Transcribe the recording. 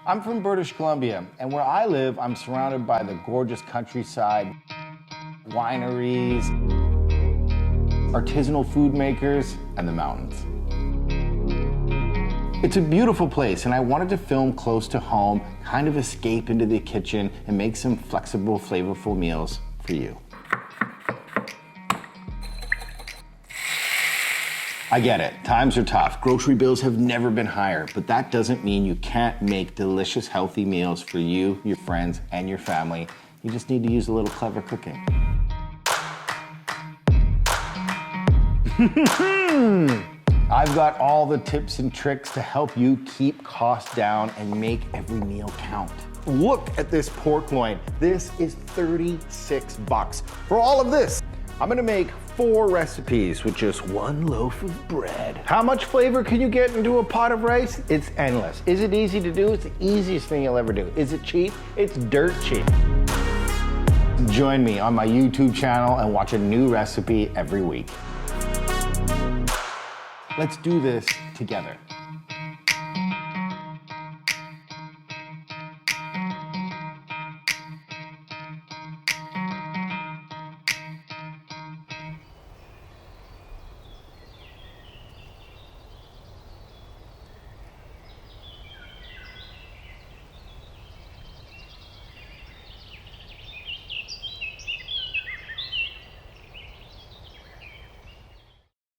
I'm from British Columbia, and where I live, I'm surrounded by the gorgeous countryside, wineries, artisanal food makers, and the mountains. It's a beautiful place, and I wanted to film close to home, kind of escape into the kitchen, and make some flexible, flavorful meals for you. I get it, times are tough. Grocery bills have never been higher, but that doesn't mean you can't make delicious, healthy meals for you, your friends, and your family. You just need to use a little clever cooking. I've got all the tips and tricks to help you keep costs down and make every meal count. Look at this pork loin. This is 36 bucks. For all of this, I'm gonna make 4 recipes with just 1 loaf of bread. How much flavor can you get into a pot of rice? It's endless. Is it easy to do? It's the easiest thing you'll ever do. Is it cheap? It's dirt cheap. Join me on my YouTube channel and watch a new recipe every week. Let's do this together.